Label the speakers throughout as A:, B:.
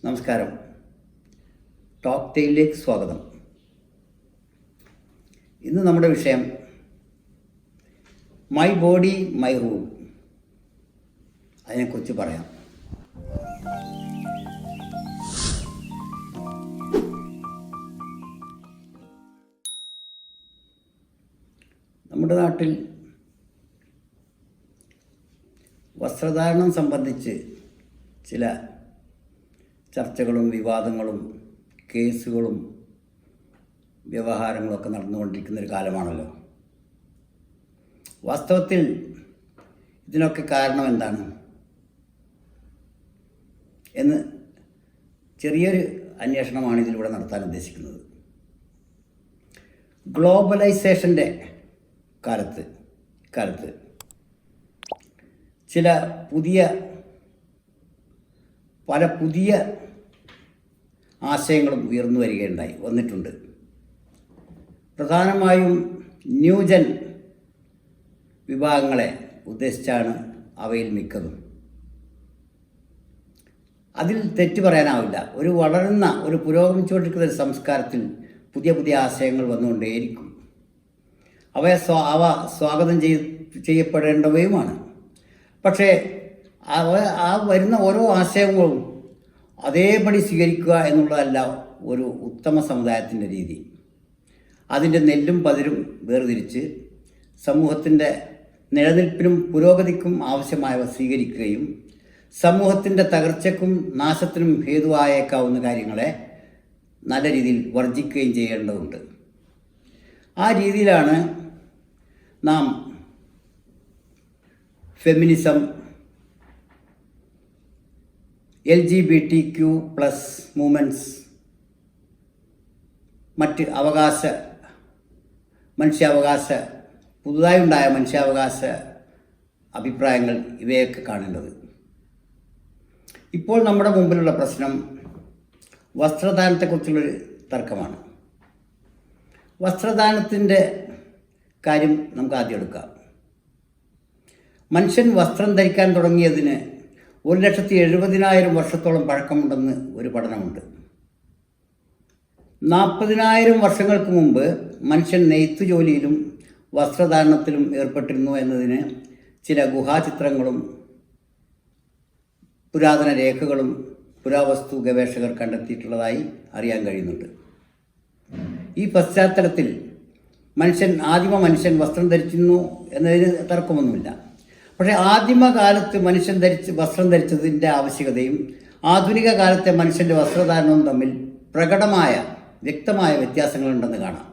A: നമസ്കാരം. ടോക്ക് ടെയിലേക്ക് സ്വാഗതം. ഇന്ന് നമ്മുടെ വിഷയം മൈ ബോഡി മൈ റൂൾ. അതിനെക്കുറിച്ച് പറയാം. നമ്മുടെ നാട്ടിൽ വസ്ത്രധാരണം സംബന്ധിച്ച് ചില ചർച്ചകളും വിവാദങ്ങളും കേസുകളും വ്യവഹാരങ്ങളൊക്കെ നടന്നുകൊണ്ടിരിക്കുന്നൊരു കാലമാണല്ലോ. വാസ്തവത്തിൽ ഇതിനൊക്കെ കാരണം എന്താണ് എന്ന് ചെറിയൊരു അന്വേഷണമാണ് ഇതിലൂടെ നടത്താൻ ഉദ്ദേശിക്കുന്നത്. ഗ്ലോബലൈസേഷൻ്റെ കാലത്ത് ചില പല പുതിയ ആശയങ്ങളും ഉയർന്നു വന്നിട്ടുണ്ട്. പ്രധാനമായും ന്യൂജൻ വിഭാഗങ്ങളെ ഉദ്ദേശിച്ചാണ് അവയിൽ മിക്കതും. അതിൽ തെറ്റ് പറയാനാവില്ല. ഒരു പുരോഗമിച്ചുകൊണ്ടിരിക്കുന്ന ഒരു സംസ്കാരത്തിൽ പുതിയ ആശയങ്ങൾ വന്നുകൊണ്ടേയിരിക്കും. അവ സ്വാഗതം ചെയ്യപ്പെടേണ്ടവയുമാണ്. പക്ഷേ വരുന്ന ഓരോ ആശയങ്ങളും അതേപടി സ്വീകരിക്കുക എന്നുള്ളതല്ല ഒരു ഉത്തമ സമുദായത്തിൻ്റെ രീതി. അതിൻ്റെ നെല്ലും പതിരും വേർതിരിച്ച് സമൂഹത്തിൻ്റെ നിലനിൽപ്പിനും പുരോഗതിക്കും ആവശ്യമായവ സ്വീകരിക്കുകയും സമൂഹത്തിൻ്റെ തകർച്ചയ്ക്കും നാശത്തിനും ഹേതുവായേക്കാവുന്ന കാര്യങ്ങളെ നല്ല രീതിയിൽ വർജിക്കുകയും ചെയ്യേണ്ടതുണ്ട്. ആ രീതിയിലാണ് നാം ഫെമിനിസം, LGBTQ+ മൂവ്മെൻറ്റ്സ്, മറ്റ് പുതുതായുണ്ടായ മനുഷ്യാവകാശ അഭിപ്രായങ്ങൾ ഇവയൊക്കെ കാണേണ്ടത്. ഇപ്പോൾ നമ്മുടെ മുമ്പിലുള്ള പ്രശ്നം വസ്ത്രദാനത്തെക്കുറിച്ചുള്ളൊരു തർക്കമാണ്. വസ്ത്രദാനത്തിൻ്റെ കാര്യം നമുക്ക് ആദ്യം എടുക്കാം. മനുഷ്യൻ വസ്ത്രം ധരിക്കാൻ തുടങ്ങിയതിന് 1,70,000 വർഷത്തോളം പഴക്കമുണ്ടെന്ന് ഒരു പഠനമുണ്ട്. 40,000 വർഷങ്ങൾക്ക് മുമ്പ് മനുഷ്യൻ നെയ്ത്തു ജോലിയിലും വസ്ത്രധാരണത്തിലും ഏർപ്പെട്ടിരുന്നു എന്നതിന് ചില ഗുഹാചിത്രങ്ങളും പുരാതന രേഖകളും പുരാവസ്തു ഗവേഷകർ കണ്ടെത്തിയിട്ടുള്ളതായി അറിയാൻ കഴിയുന്നുണ്ട്. ഈ പശ്ചാത്തലത്തിൽ ആദിമ മനുഷ്യൻ വസ്ത്രം ധരിച്ചിരുന്നു എന്നതിന് തർക്കമൊന്നുമില്ല. പക്ഷേ ആദിമകാലത്ത് മനുഷ്യൻ വസ്ത്രം ധരിച്ചതിൻ്റെ ആവശ്യകതയും ആധുനിക കാലത്തെ മനുഷ്യൻ്റെ വസ്ത്രധാരണവും തമ്മിൽ വ്യക്തമായ വ്യത്യാസങ്ങളുണ്ടെന്ന് കാണാം.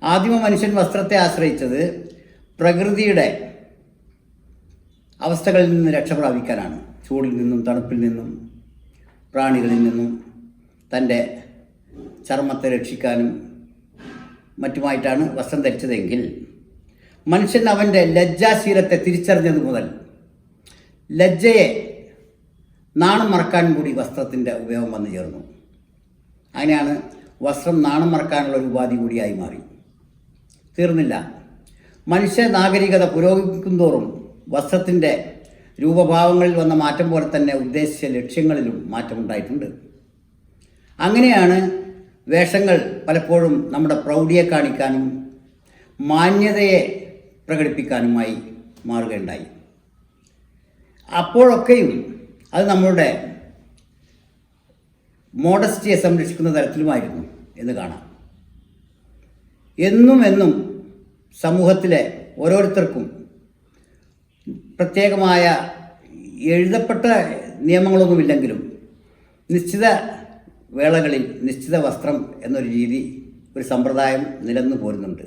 A: ആദിമ മനുഷ്യൻ വസ്ത്രത്തെ ആശ്രയിച്ചത് പ്രകൃതിയുടെ അവസ്ഥകളിൽ നിന്ന് രക്ഷപ്രാപിക്കാനാണ്. ചൂടിൽ നിന്നും തണുപ്പിൽ നിന്നും പ്രാണികളിൽ നിന്നും തൻ്റെ ചർമ്മത്തെ രക്ഷിക്കാനും മറ്റുമായിട്ടാണ് വസ്ത്രം ധരിച്ചതെങ്കിൽ മനുഷ്യൻ അവൻ്റെ ലജ്ജാശീലത്തെ തിരിച്ചറിഞ്ഞത് മുതൽ ലജ്ജയെ നാണം മറക്കാൻ കൂടി വസ്ത്രത്തിൻ്റെ ഉപയോഗം വന്നു ചേർന്നു. അങ്ങനെയാണ് വസ്ത്രം നാണം മറക്കാനുള്ള ഒരു ഉപാധി കൂടിയായി മാറി. തീർന്നില്ല. മനുഷ്യ നാഗരികത പുരോഗമിക്കും തോറും വസ്ത്രത്തിൻ്റെ രൂപഭാവങ്ങളിൽ വന്ന മാറ്റം പോലെ തന്നെ ഉദ്ദേശിച്ച ലക്ഷ്യങ്ങളിലും മാറ്റമുണ്ടായിട്ടുണ്ട്. അങ്ങനെയാണ് വേഷങ്ങൾ പലപ്പോഴും നമ്മുടെ പ്രൗഢിയെ കാണിക്കാനും മാന്യതയെ പ്രകടിപ്പിക്കാനുമായി മാറുകയുണ്ടായി. അപ്പോഴൊക്കെയും അത് നമ്മളുടെ മോഡസ്റ്റിയെ സംരക്ഷിക്കുന്ന തരത്തിലുമായിരുന്നു എന്ന് കാണാം. എന്നും സമൂഹത്തിലെ ഓരോരുത്തർക്കും പ്രത്യേകമായ എഴുതപ്പെട്ട നിയമങ്ങളൊന്നുമില്ലെങ്കിലും നിശ്ചിത വേളകളിൽ നിശ്ചിത വസ്ത്രം എന്നൊരു ഒരു സമ്പ്രദായം നിലനിന്നു പോരുന്നുണ്ട്.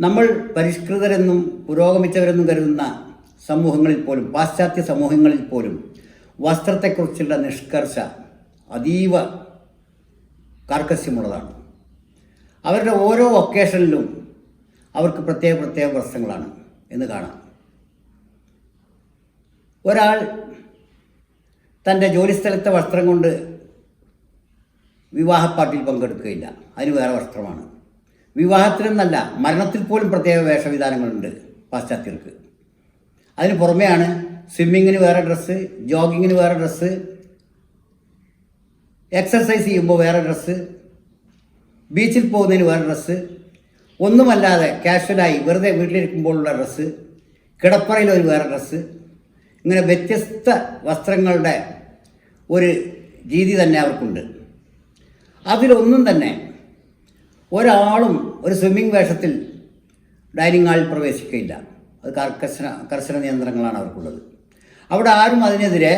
A: നമ്മൾ പരിഷ്കൃതരെന്നും പുരോഗമിച്ചവരെന്നും കരുതുന്ന സമൂഹങ്ങളിൽ പോലും, പാശ്ചാത്യ സമൂഹങ്ങളിൽ പോലും വസ്ത്രത്തെക്കുറിച്ചുള്ള നിഷ്കർഷ അതീവ കാർക്കശ്യമുള്ളതാണ്. അവരുടെ ഓരോ ഒക്കേഷനിലും അവർക്ക് പ്രത്യേക വസ്ത്രങ്ങളാണ് എന്ന് കാണാം. ഒരാൾ തൻ്റെ ജോലിസ്ഥലത്തെ വസ്ത്രം കൊണ്ട് വിവാഹപ്പാട്ടിൽ പങ്കെടുക്കുകയില്ല. അതിന് വേറെ വസ്ത്രമാണ്. വിവാഹത്തിനെന്നല്ല, മരണത്തിൽ പോലും പ്രത്യേക വേഷവിധാനങ്ങളുണ്ട് പാശ്ചാത്യർക്ക്. അതിന് പുറമെയാണ് സ്വിമ്മിങ്ങിന് വേറെ ഡ്രസ്സ്, ജോഗിങ്ങിന് വേറെ ഡ്രസ്സ്, എക്സർസൈസ് ചെയ്യുമ്പോൾ വേറെ ഡ്രസ്സ്, ബീച്ചിൽ പോകുന്നതിന് വേറെ ഡ്രസ്സ്, ഒന്നുമല്ലാതെ കാഷ്വലായി വെറുതെ വീട്ടിലിരിക്കുമ്പോഴുള്ള ഡ്രസ്സ്, കിടപ്പറയിൽ ഒരു വേറെ ഡ്രസ്സ്, ഇങ്ങനെ വ്യത്യസ്ത വസ്ത്രങ്ങളുടെ ഒരു രീതി തന്നെ അവർക്കുണ്ട്. അതിലൊന്നും തന്നെ ഒരാളും ഒരു സ്വിമ്മിംഗ് വേഷത്തിൽ ഡൈനിങ് ഹാളിൽ പ്രവേശിക്കുകയില്ല. അത് കർശന നിയന്ത്രണങ്ങളാണ് അവർക്കുള്ളത്. അവിടെ ആരും അതിനെതിരെ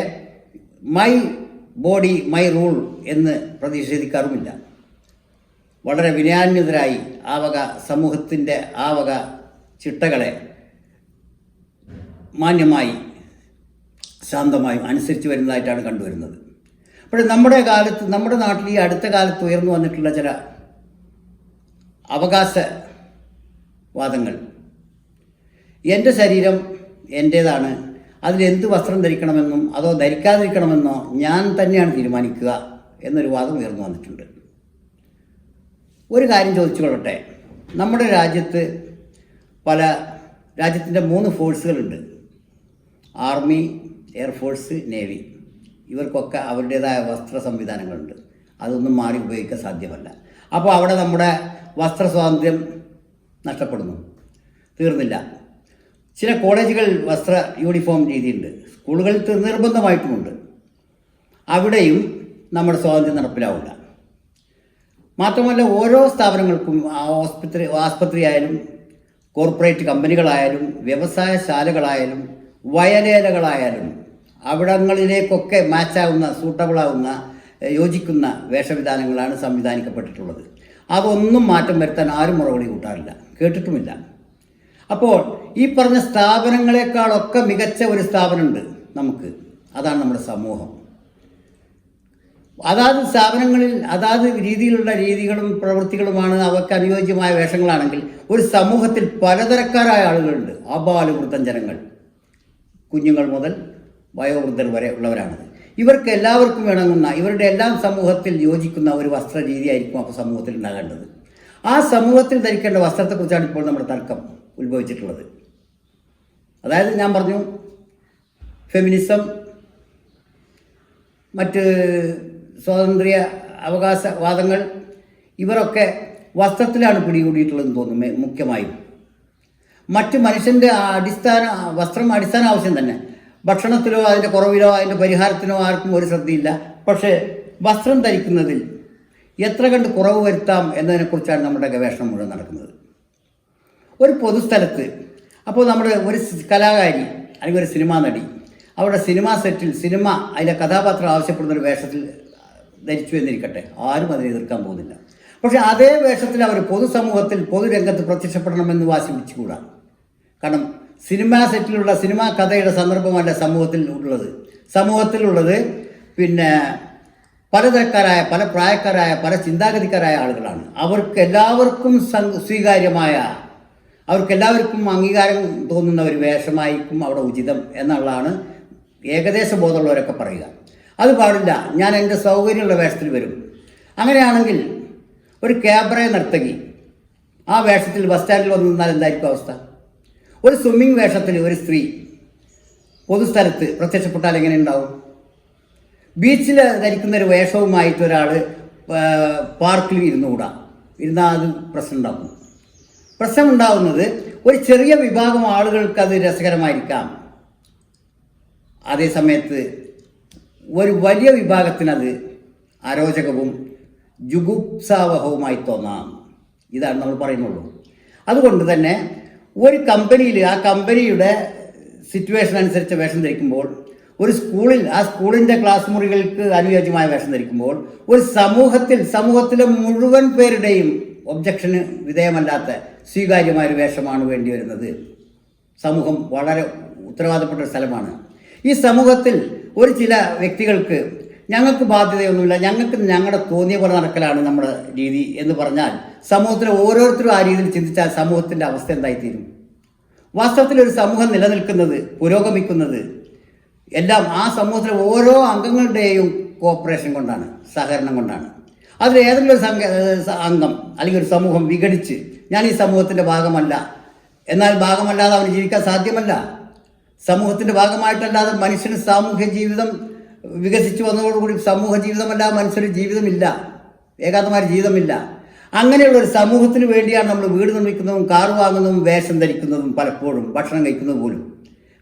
A: മൈ ബോഡി മൈ റൂൾ എന്ന് പ്രതിഷേധിക്കാറുമില്ല. വളരെ വിനയാന്വിതരായി ആ വക സമൂഹത്തിൻ്റെ ആ വക ചിട്ടകളെ മാന്യമായി ശാന്തമായും അനുസരിച്ച് വരുന്നതായിട്ടാണ് കണ്ടുവരുന്നത്. അപ്പോൾ നമ്മുടെ നാട്ടിൽ ഈ അടുത്ത കാലത്ത് ഉയർന്നു വന്നിട്ടുള്ള ചില അവകാശവാദങ്ങൾ, എൻ്റെ ശരീരം എൻ്റേതാണ്, അതിലെന്ത് വസ്ത്രം ധരിക്കണമെന്നും അതോ ധരിക്കാതിരിക്കണമെന്നോ ഞാൻ തന്നെയാണ് തീരുമാനിക്കുക എന്നൊരു വാദം ഉയർന്നു വന്നിട്ടുണ്ട്. ഒരു കാര്യം ചോദിച്ചു കൊള്ളട്ടെ. നമ്മുടെ രാജ്യത്തിൻ്റെ 3 ഫോഴ്സുകളുണ്ട്: ആർമി, എയർഫോഴ്സ്, നേവി. ഇവർക്കൊക്കെ അവരുടേതായ വസ്ത്ര സംവിധാനങ്ങളുണ്ട്. അതൊന്നും മാറി ഉപയോഗിക്കാൻ സാധ്യമല്ല. അപ്പോൾ അവിടെ നമ്മുടെ വസ്ത്ര സ്വാതന്ത്ര്യം നഷ്ടപ്പെടുന്നു, തീർന്നില്ല. ചില കോളേജുകൾ വസ്ത്ര യൂണിഫോം രീതിയുണ്ട്, സ്കൂളുകളിൽ നിർബന്ധമായിട്ടുമുണ്ട്. അവിടെയും നമ്മുടെ സ്വാതന്ത്ര്യം നടപ്പിലാവില്ല. മാത്രമല്ല, ഓരോ സ്ഥാപനങ്ങൾക്കും ആസ്പത്രി ആയാലും കോർപ്പറേറ്റ് കമ്പനികളായാലും വ്യവസായശാലകളായാലും വയലേലകളായാലും അവിടങ്ങളിലേക്കൊക്കെ മാച്ചാകുന്ന, സൂട്ടബിളാകുന്ന, യോജിക്കുന്ന വേഷവിധാനങ്ങളാണ് സംവിധാനിക്കപ്പെട്ടിട്ടുള്ളത്. അതൊന്നും മാറ്റം വരുത്താൻ ആരും മറുപടി കൂട്ടാറില്ല, കേട്ടിട്ടുമില്ല. അപ്പോൾ ഈ പറഞ്ഞ സ്ഥാപനങ്ങളെക്കാളൊക്കെ മികച്ച ഒരു സ്ഥാപനമുണ്ട് നമുക്ക്, അതാണ് നമ്മുടെ സമൂഹം. അതാത് സ്ഥാപനങ്ങളിൽ അതാത് രീതികളും പ്രവൃത്തികളുമാണ് അവർക്ക് അനുയോജ്യമായ വേഷങ്ങളാണെങ്കിൽ, ഒരു സമൂഹത്തിൽ പലതരക്കാരായ ആളുകളുണ്ട്. ആബാലവൃദ്ധം ജനങ്ങൾ, കുഞ്ഞുങ്ങൾ മുതൽ വയോവൃദ്ധർ വരെ ഉള്ളവരാണത്. ഇവർക്ക് എല്ലാവർക്കും ഇണങ്ങുന്ന, ഇവരുടെ എല്ലാം സമൂഹത്തിൽ യോജിക്കുന്ന ഒരു വസ്ത്ര രീതിയായിരിക്കും അപ്പോൾ സമൂഹത്തിൽ ഉണ്ടാകേണ്ടത്. ആ സമൂഹത്തിൽ ധരിക്കേണ്ട വസ്ത്രത്തെക്കുറിച്ചാണ് ഇപ്പോൾ നമ്മുടെ തർക്കം ഉത്ഭവിച്ചിട്ടുള്ളത്. അതായത് ഞാൻ പറഞ്ഞു, ഫെമിനിസം, മറ്റ് സ്വാതന്ത്ര്യ അവകാശവാദങ്ങൾ, ഇവരൊക്കെ വസ്ത്രത്തിലാണ് പിടികൂടിയിട്ടുള്ളതെന്ന് തോന്നുന്നു മുഖ്യമായും. മറ്റ് മനുഷ്യൻ്റെ വസ്ത്രം അടിസ്ഥാന ആവശ്യം തന്നെ. ഭക്ഷണത്തിലോ അതിൻ്റെ കുറവിലോ അതിൻ്റെ പരിഹാരത്തിനോ ആർക്കും ഒരു ശ്രദ്ധയില്ല. പക്ഷേ വസ്ത്രം ധരിക്കുന്നതിൽ എത്ര കണ്ട് കുറവ് വരുത്താം എന്നതിനെക്കുറിച്ചാണ് നമ്മുടെ ഗവേഷണം മുഴുവൻ നടക്കുന്നത്. ഒരു പൊതുസ്ഥലത്ത് അപ്പോൾ നമ്മുടെ ഒരു കലാകാരി അല്ലെങ്കിൽ ഒരു സിനിമാ നടി അവരുടെ സിനിമാ സെറ്റിൽ അതിലെ കഥാപാത്രം ആവശ്യപ്പെടുന്നൊരു വേഷത്തിൽ ധരിച്ചു എന്നിരിക്കട്ടെ, ആരും അതിനെ എതിർക്കാൻ പോകുന്നില്ല. പക്ഷേ അതേ വേഷത്തിൽ അവർ പൊതുസമൂഹത്തിൽ പൊതുരംഗത്ത് പ്രത്യക്ഷപ്പെടണമെന്ന് വാശി പിടിച്ചുകൂടാ. കാരണം സിനിമാ സെറ്റിലുള്ള സിനിമാ കഥയുടെ സന്ദർഭമല്ല സമൂഹത്തിലുള്ളത് പിന്നെ പലതരക്കാരായ, പല പ്രായക്കാരായ, പല ചിന്താഗതിക്കാരായ ആളുകളാണ്. അവർക്കെല്ലാവർക്കും സ്വീകാര്യമായ, അവർക്കെല്ലാവർക്കും അംഗീകാരം തോന്നുന്ന ഒരു വേഷമായിരിക്കും അവിടെ ഉചിതം എന്നുള്ളതാണ് ഏകദേശ ബോധമുള്ളവരൊക്കെ പറയുക. അത് പാടില്ല, ഞാൻ എൻ്റെ സൗകര്യമുള്ള വേഷത്തിൽ വരും. അങ്ങനെയാണെങ്കിൽ ഒരു ക്യാബറേ നർത്തകി ആ വേഷത്തിൽ ബസ് സ്റ്റാൻഡിൽ വന്ന് നിന്നാൽ എന്തായിരിക്കും അവസ്ഥ? ഒരു സ്വിമ്മിംഗ് വേഷത്തിൽ ഒരു സ്ത്രീ പൊതുസ്ഥലത്ത് പ്രത്യക്ഷപ്പെട്ടാൽ എങ്ങനെ ഉണ്ടാവും? ബീച്ചിൽ ധരിക്കുന്ന ഒരു വേഷവുമായിട്ട് ഒരാൾ പാർക്കിൽ ഇരുന്നാൽ അത് പ്രശ്നമുണ്ടാകുന്നത് ഒരു ചെറിയ വിഭാഗം ആളുകൾക്ക് അത് രസകരമായിരിക്കാം. അതേ സമയത്ത് ഒരു വലിയ വിഭാഗത്തിനത് അരോചകവും ജുഗുപ്സാവഹവുമായി തോന്നാം. ഇതാണ് നമ്മൾ പറയുന്നുള്ളൂ. അതുകൊണ്ട് തന്നെ ഒരു കമ്പനിയിൽ ആ കമ്പനിയുടെ സിറ്റുവേഷൻ അനുസരിച്ച് വേഷം ധരിക്കുമ്പോൾ, ഒരു സ്കൂളിൽ ആ സ്കൂളിൻ്റെ ക്ലാസ് മുറികൾക്ക് അനുയോജ്യമായ വേഷം ധരിക്കുമ്പോൾ, ഒരു സമൂഹത്തിലെ മുഴുവൻ പേരുടെയും ഒബ്ജക്ഷന് വിധേയമല്ലാത്ത സ്വീകാര്യമായൊരു വേഷമാണ് വേണ്ടി വരുന്നത്. സമൂഹം വളരെ ഉത്തരവാദപ്പെട്ട ഒരു സ്ഥലമാണ്. ഈ സമൂഹത്തിൽ ചില വ്യക്തികൾക്ക് ഞങ്ങൾക്ക് ബാധ്യതയൊന്നുമില്ല, ഞങ്ങളുടെ തോന്നിയ പോലെ നടക്കലാണ് നമ്മുടെ രീതി എന്ന് പറഞ്ഞാൽ സമൂഹത്തിലെ ഓരോരുത്തരും ആ രീതിയിൽ ചിന്തിച്ചാൽ സമൂഹത്തിൻ്റെ അവസ്ഥ എന്തായിത്തീരും? വാസ്തവത്തിൽ ഒരു സമൂഹം നിലനിൽക്കുന്നത്, പുരോഗമിക്കുന്നത് എല്ലാം ആ സമൂഹത്തിലെ ഓരോ അംഗങ്ങളുടെയും കോപ്പറേഷൻ കൊണ്ടാണ്, സഹകരണം കൊണ്ടാണ്. അതിൽ ഏതെങ്കിലും ഒരു അംഗം അല്ലെങ്കിൽ ഒരു സമൂഹം വിഘടിച്ച് ഞാൻ ഈ സമൂഹത്തിൻ്റെ ഭാഗമല്ല, എന്നാൽ ഭാഗമല്ലാതെ അവന് ജീവിക്കാൻ സാധ്യമല്ല. സമൂഹത്തിൻ്റെ ഭാഗമായിട്ടല്ലാതെ മനുഷ്യന് സാമൂഹ്യ ജീവിതം വികസിച്ചു വന്നതോടുകൂടി സമൂഹ ജീവിതമല്ല, മനുഷ്യരുടെ ജീവിതമില്ല, ഏകാന്തമായ ജീവിതമില്ല. അങ്ങനെയുള്ള ഒരു സമൂഹത്തിന് വേണ്ടിയാണ് നമ്മൾ വീട് നിർമ്മിക്കുന്നതും കാറ് വാങ്ങുന്നതും വേഷം ധരിക്കുന്നതും പലപ്പോഴും ഭക്ഷണം കഴിക്കുന്നത് പോലും.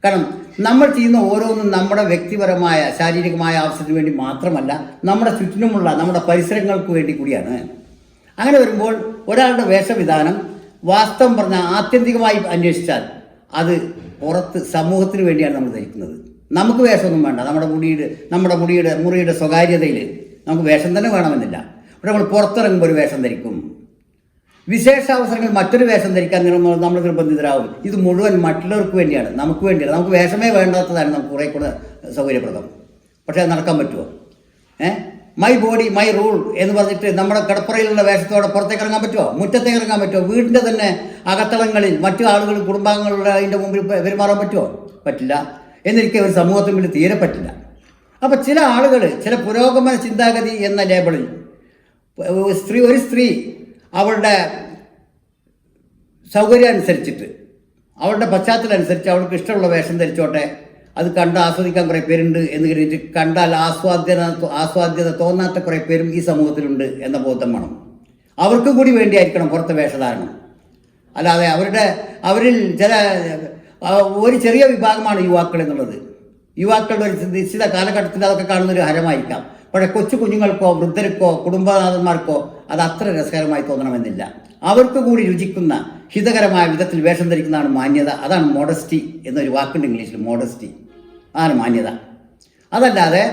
A: കാരണം നമ്മൾ ചെയ്യുന്ന ഓരോന്നും നമ്മുടെ വ്യക്തിപരമായ ശാരീരികമായ ആവശ്യത്തിന് വേണ്ടി മാത്രമല്ല, നമ്മുടെ ചുറ്റിനുമുള്ള നമ്മുടെ പരിസരങ്ങൾക്ക് വേണ്ടി കൂടിയാണ്. അങ്ങനെ വരുമ്പോൾ ഒരാളുടെ വേഷവിധാനം വാസ്തവം പറഞ്ഞാൽ ആത്യന്തികമായി അന്വേഷിച്ചാൽ അത് പുറത്ത് സമൂഹത്തിന് വേണ്ടിയാണ് നമ്മൾ ധരിക്കുന്നത്. നമുക്ക് വേഷമൊന്നും വേണ്ട. നമ്മുടെ മുറിയുടെ സ്വകാര്യതയിൽ നമുക്ക് വേഷം തന്നെ വേണമെന്നില്ല. പക്ഷെ നമ്മൾ പുറത്തിറങ്ങുമ്പോൾ ഒരു വേഷം ധരിക്കും. വിശേഷ അവസരങ്ങളിൽ മറ്റൊരു വേഷം ധരിക്കാൻ നമ്മൾ നിർബന്ധിതരാകും. ഇത് മുഴുവൻ മറ്റുള്ളവർക്ക് വേണ്ടിയാണ്, നമുക്ക് വേണ്ടിയാണ്. നമുക്ക് വേഷമേ വേണ്ടാത്തതാണ് നമുക്ക് കുറേ കൂടെ സൗകര്യപ്രദം. പക്ഷേ അത് നടക്കാൻ പറ്റുമോ? മൈ ബോഡി മൈ റൂൾ എന്ന് പറഞ്ഞിട്ട് നമ്മുടെ കിടപ്പറയിലുള്ള വേഷത്തോടെ പുറത്തേക്ക് ഇറങ്ങാൻ പറ്റുമോ? മുറ്റത്തേക്ക് ഇറങ്ങാൻ പറ്റുമോ? വീടിൻ്റെ തന്നെ അകത്തളങ്ങളിൽ മറ്റു ആളുകൾ കുടുംബാംഗങ്ങളുടെ അതിൻ്റെ മുമ്പിൽ പെരുമാറാൻ പറ്റുമോ? പറ്റില്ല. എന്നിരിക്കെ ഒരു സമൂഹത്തിന് വേണ്ടി തീരെ പറ്റില്ല. അപ്പോൾ ചില ആളുകൾ ചില പുരോഗമന ചിന്താഗതി എന്ന ലേബിളിൽ ഒരു സ്ത്രീ അവളുടെ സൗകര്യം അനുസരിച്ചിട്ട്, അവളുടെ പശ്ചാത്തലം അനുസരിച്ച് അവൾക്ക് ഇഷ്ടമുള്ള വേഷം ധരിച്ചോട്ടെ, അത് കണ്ട് ആസ്വദിക്കാൻ കുറേ പേരുണ്ട് എന്ന് കരുതിയിട്ട് കണ്ടാൽ ആസ്വാദ്യത തോന്നാത്ത കുറേ പേരും ഈ സമൂഹത്തിലുണ്ട് എന്ന ബോധം വേണം. അവർക്കും കൂടി വേണ്ടിയായിരിക്കണം പുറത്തെ വേഷധാരണം. അല്ലാതെ അവരിൽ ഒരു ചെറിയ വിഭാഗമാണ് യുവാക്കൾ എന്നുള്ളത്. യുവാക്കളുടെ ഒരു നിശ്ചിത കാലഘട്ടത്തിൽ അതൊക്കെ കാണുന്നൊരു ഹരമായിരിക്കാം. പക്ഷേ കൊച്ചു കുഞ്ഞുങ്ങൾക്കോ വൃദ്ധർക്കോ കുടുംബനാഥന്മാർക്കോ അത് അത്ര രസകരമായി തോന്നണമെന്നില്ല. അവർക്ക് കൂടി രുചിക്കുന്ന ഹിതകരമായ വിധത്തിൽ വേഷം ധരിക്കുന്നതാണ് മാന്യത. അതാണ് മോഡസ്റ്റി എന്നൊരു വാക്കുണ്ട് ഇംഗ്ലീഷിൽ, മോഡസ്റ്റി. അതാണ് മാന്യത. അതല്ലാതെ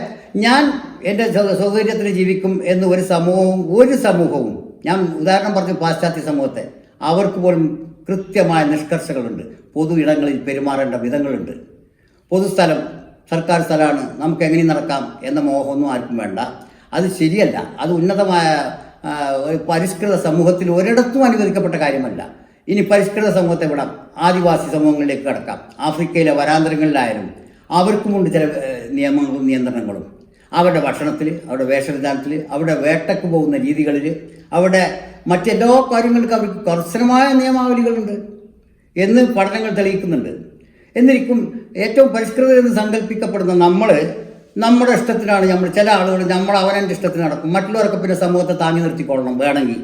A: ഞാൻ എൻ്റെ സൗകര്യത്തിന് ജീവിക്കും എന്ന് ഒരു സമൂഹവും ഞാൻ ഉദാഹരണം പറഞ്ഞു പാശ്ചാത്യ സമൂഹത്തെ, അവർക്ക് പോലും കൃത്യമായ നിഷ്കർഷകളുണ്ട്. പൊതു ഇടങ്ങളിൽ പെരുമാറേണ്ട വിധങ്ങളുണ്ട്. പൊതുസ്ഥലം സർക്കാർ സ്ഥലമാണ്, നമുക്ക് എങ്ങനെ നടക്കാം എന്ന മോഹമൊന്നും ആർക്കും വേണ്ട. അത് ശരിയല്ല. അത് ഉന്നതമായ പരിഷ്കൃത സമൂഹത്തിൽ ഒരിടത്തും അനുവദിക്കപ്പെട്ട കാര്യമല്ല. ഇനി പരിഷ്കൃത സമൂഹത്തെ വിടാം, ആദിവാസി സമൂഹങ്ങളിലേക്ക് കടക്കാം. ആഫ്രിക്കയിലെ വനാന്തരങ്ങളിലായാലും അവർക്കുമുണ്ട് ചില നിയമങ്ങളും നിയന്ത്രണങ്ങളും. അവരുടെ ഭക്ഷണത്തിൽ, അവരുടെ വേഷവിധാനത്തിൽ, അവരുടെ വേട്ടക്ക് പോകുന്ന രീതികളിൽ, അവിടെ മറ്റെല്ലാ കാര്യങ്ങൾക്കും അവർക്ക് കർശനമായ നിയമാവലികളുണ്ട് എന്ന് പഠനങ്ങൾ തെളിയിക്കുന്നുണ്ട്. എന്നിരിക്കും ഏറ്റവും പരിഷ്കൃതം എന്ന് സങ്കല്പിക്കപ്പെടുന്ന നമ്മുടെ ഇഷ്ടത്തിനാണ് ചില ആളുകൾ അവനെൻ്റെ ഇഷ്ടത്തിന് നടക്കും. മറ്റുള്ളവരൊക്കെ പിന്നെ സമൂഹത്തെ താങ്ങി നിർത്തിക്കൊള്ളണം വേണമെങ്കിൽ.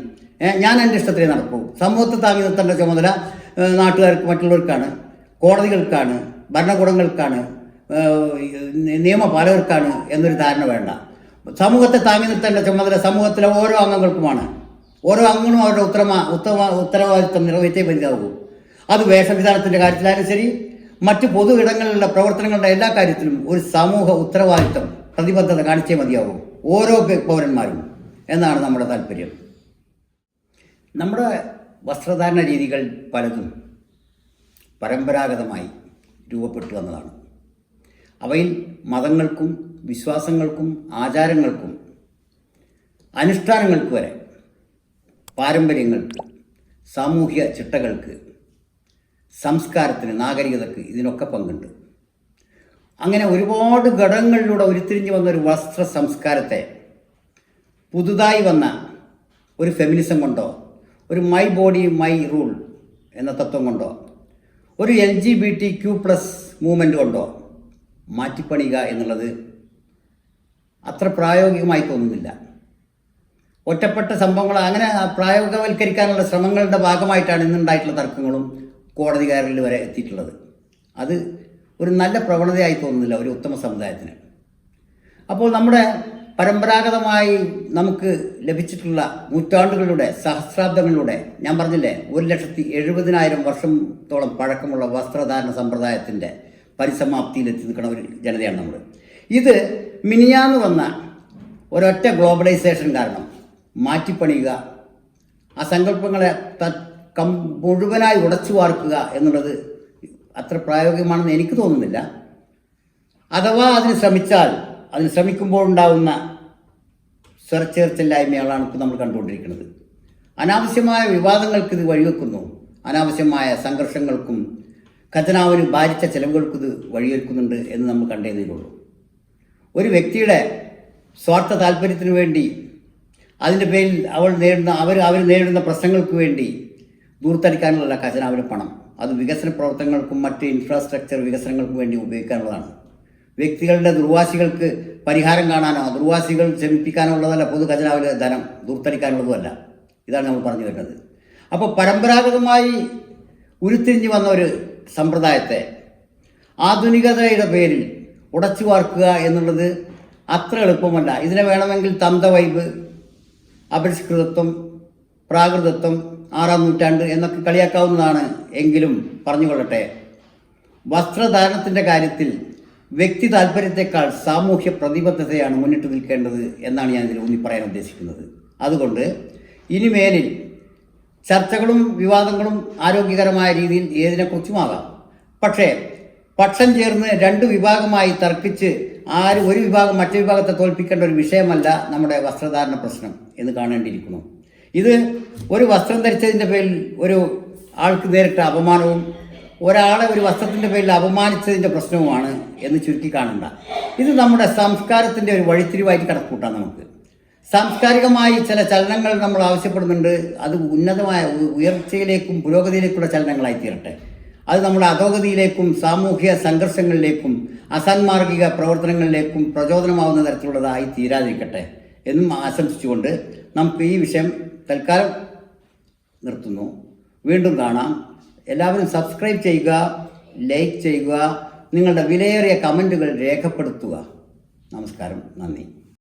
A: ഞാൻ എൻ്റെ ഇഷ്ടത്തിലേ നടക്കും. സമൂഹത്തെ താങ്ങി നിർത്തേണ്ട ചുമതല നാട്ടുകാർക്ക്, മറ്റുള്ളവർക്കാണ്, കോടതികൾക്കാണ്, ഭരണകൂടങ്ങൾക്കാണ്, നിയമപാലകർക്കാണ് എന്നൊരു ധാരണ വേണ്ട. സമൂഹത്തെ താങ്ങി നിർത്തേണ്ട ചുമതല സമൂഹത്തിലെ ഓരോ അംഗങ്ങൾക്കുമാണ്. ഓരോ അംഗങ്ങളും അവരുടെ ഉത്തരവാദിത്വം നിറവേറ്റേ മതിയാകൂ. അത് വേഷവിധാനത്തിൻ്റെ കാര്യത്തിലായാലും ശരി, മറ്റ് പൊതു ഇടങ്ങളിലുള്ള പ്രവർത്തനങ്ങളുടെ എല്ലാ കാര്യത്തിലും ഒരു സമൂഹ ഉത്തരവാദിത്വം, പ്രതിബദ്ധത കാണിച്ചേ മതിയാകും ഓരോ പൗരന്മാരും എന്നാണ് നമ്മുടെ താല്പര്യം. നമ്മുടെ വസ്ത്രധാരണ രീതികൾ പലതും പരമ്പരാഗതമായി രൂപപ്പെട്ടു വന്നതാണ്. അവയിൽ മതങ്ങൾക്കും വിശ്വാസങ്ങൾക്കും ആചാരങ്ങൾക്കും അനുഷ്ഠാനങ്ങൾക്ക് വരെ, പാരമ്പര്യങ്ങൾക്ക്, സാമൂഹ്യ ചിട്ടകൾക്ക്, സംസ്കാരത്തിന്, നാഗരികതയ്ക്ക് ഇതിനൊക്കെ പങ്കുണ്ട്. അങ്ങനെ ഒരുപാട് ഘടകങ്ങളിലൂടെ ഉരുത്തിരിഞ്ഞു വന്ന ഒരു വസ്ത്ര സംസ്കാരത്തെ പുതുതായി വന്ന ഒരു ഫെമിനിസം കൊണ്ടോ, ഒരു മൈ ബോഡി മൈ റൂൾ എന്ന തത്വം കൊണ്ടോ, ഒരു LGBTQ+ മൂവ്മെൻറ്റ് കൊണ്ടോ മാറ്റിപ്പണിയുക എന്നുള്ളത് അത്ര പ്രായോഗികമായി തോന്നുന്നില്ല. ഒറ്റപ്പെട്ട സംഭവങ്ങൾ അങ്ങനെ പ്രായോഗികവൽക്കരിക്കാനുള്ള ശ്രമങ്ങളുടെ ഭാഗമായിട്ടാണ് ഇന്നുണ്ടായിട്ടുള്ള തർക്കങ്ങളും കോടതി കയറലിൽ വരെ എത്തിയിട്ടുള്ളത്. അത് ഒരു നല്ല പ്രവണതയായി തോന്നുന്നില്ല ഒരു ഉത്തമ സമുദായത്തിന്. അപ്പോൾ നമ്മുടെ പരമ്പരാഗതമായി നമുക്ക് ലഭിച്ചിട്ടുള്ള നൂറ്റാണ്ടുകളിലൂടെ, സഹസ്രാബ്ദങ്ങളിലൂടെ, ഞാൻ പറഞ്ഞില്ലേ 1,70,000 വർഷത്തോളം പഴക്കമുള്ള വസ്ത്രധാരണ സമ്പ്രദായത്തിൻ്റെ പരിസമാപ്തിയിലെത്തി നിൽക്കുന്ന ഒരു ജനതയാണ് നമ്മൾ. ഇത് മിനിയാന്ന് വന്ന ഒരൊറ്റ ഗ്ലോബലൈസേഷൻ കാരണം മാറ്റിപ്പണിയുക, ആ സങ്കല്പങ്ങളെ മുഴുവനായി ഉടച്ചു വാർക്കുക എന്നുള്ളത് അത്ര പ്രായോഗികമാണെന്ന് എനിക്ക് തോന്നുന്നില്ല. അഥവാ അതിന് ശ്രമിക്കുമ്പോഴുണ്ടാകുന്ന സ്വരച്ചേർച്ചയില്ലായ്മകളാണ് ഇപ്പോൾ നമ്മൾ കണ്ടുകൊണ്ടിരിക്കുന്നത്. അനാവശ്യമായ വിവാദങ്ങൾക്ക് ഇത് വഴിവെക്കുന്നു, അനാവശ്യമായ സംഘർഷങ്ങൾക്കും ഖജനാവിന് ഭാരിച്ച ചെലവുകൾക്കും ഇത് വഴിയൊരുക്കുന്നുണ്ട് എന്ന് നമ്മൾ കണ്ടേന്നേയുള്ളൂ. ഒരു വ്യക്തിയുടെ സ്വാർത്ഥ താല്പര്യത്തിന് വേണ്ടി, അതിൻ്റെ പേരിൽ അവർ നേരിടുന്ന പ്രശ്നങ്ങൾക്ക് വേണ്ടി ദൂർത്തടിക്കാനുള്ള ഖജനാവിലെ പണം അത് വികസന പ്രവർത്തനങ്ങൾക്കും മറ്റ് ഇൻഫ്രാസ്ട്രക്ചർ വികസനങ്ങൾക്കും വേണ്ടി ഉപയോഗിക്കാനുള്ളതാണ്. വ്യക്തികളുടെ ദുർവാശികൾക്ക് പരിഹാരം കാണാനോ ദുർവാസികൾ ശമിപ്പിക്കാനുള്ളതല്ല, പൊതു ഖജനാവിലെ ധനം ദൂർത്തടിക്കാനുള്ളതുമല്ല. ഇതാണ് നമ്മൾ പറഞ്ഞു വരുന്നത്. അപ്പോൾ പരമ്പരാഗതമായി ഉരുത്തിരിഞ്ഞു വന്ന ഒരു സമ്പ്രദായത്തെ ആധുനികതയുടെ പേരിൽ ഉടച്ചു വാർക്കുക എന്നുള്ളത് അത്ര എളുപ്പമല്ല. ഇതിനെ വേണമെങ്കിൽ തന്തവൈബ്, അപരിഷ്കൃതത്വം, പ്രാകൃതത്വം, 6-ാം നൂറ്റാണ്ട് എന്നൊക്കെ കളിയാക്കാവുന്നതാണ്. എങ്കിലും പറഞ്ഞുകൊള്ളട്ടെ, വസ്ത്രധാരണത്തിൻ്റെ കാര്യത്തിൽ വ്യക്തി താല്പര്യത്തെക്കാൾ സാമൂഹ്യ പ്രതിബദ്ധതയാണ് മുന്നിട്ട് നിൽക്കേണ്ടത് എന്നാണ് ഞാൻ ഇതിൽ ഊന്നി പറയാൻ ഉദ്ദേശിക്കുന്നത്. അതുകൊണ്ട് ഇനിമേലിൽ ചർച്ചകളും വിവാദങ്ങളും ആരോഗ്യകരമായ രീതിയിൽ ഏതിനെക്കുറിച്ചുമാകാം. പക്ഷേ പക്ഷം ചേർന്ന് 2 വിഭാഗമായി തർക്കിച്ച് ഒരു വിഭാഗം മറ്റു വിഭാഗത്തെ തോൽപ്പിക്കേണ്ട ഒരു വിഷയമല്ല നമ്മുടെ വസ്ത്രധാരണ പ്രശ്നം എന്ന് കാണേണ്ടിയിരിക്കുന്നു. ഇത് ഒരു വസ്ത്രം ധരിച്ചതിൻ്റെ പേരിൽ ഒരു ആൾക്ക് നേരിട്ട അപമാനവും ഒരാളെ ഒരു വസ്ത്രത്തിൻ്റെ പേരിൽ അപമാനിച്ചതിൻ്റെ പ്രശ്നവുമാണ് എന്ന് ചുരുക്കി കാണണ്ട. ഇത് നമ്മുടെ സംസ്കാരത്തിൻ്റെ ഒരു വഴിത്തിരിവായിട്ട് കണക്കൂട്ടാം. നമുക്ക് സാംസ്കാരികമായി ചില ചലനങ്ങൾ നമ്മൾ ആവശ്യപ്പെടുന്നുണ്ട്. അത് ഉന്നതമായ ഉയർച്ചയിലേക്കും പുരോഗതിയിലേക്കുള്ള ചലനങ്ങളായി തീരട്ടെ. അത് നമ്മുടെ അധോഗതിയിലേക്കും സാമൂഹിക സംഘർഷങ്ങളിലേക്കും അസാൻമാർഗിക പ്രവർത്തനങ്ങളിലേക്കും പ്രചോദനമാവുന്ന തരത്തിലുള്ളതായി തീരാതിരിക്കട്ടെ എന്നും ആശംസിച്ചുകൊണ്ട് നമുക്ക് ഈ വിഷയം തൽക്കാലം നിർത്തുന്നു. വീണ്ടും കാണാം. എല്ലാവരും സബ്സ്ക്രൈബ് ചെയ്യുക, ലൈക്ക് ചെയ്യുക, നിങ്ങളുടെ വിലയേറിയ കമൻറ്റുകൾ രേഖപ്പെടുത്തുക. നമസ്കാരം, നന്ദി.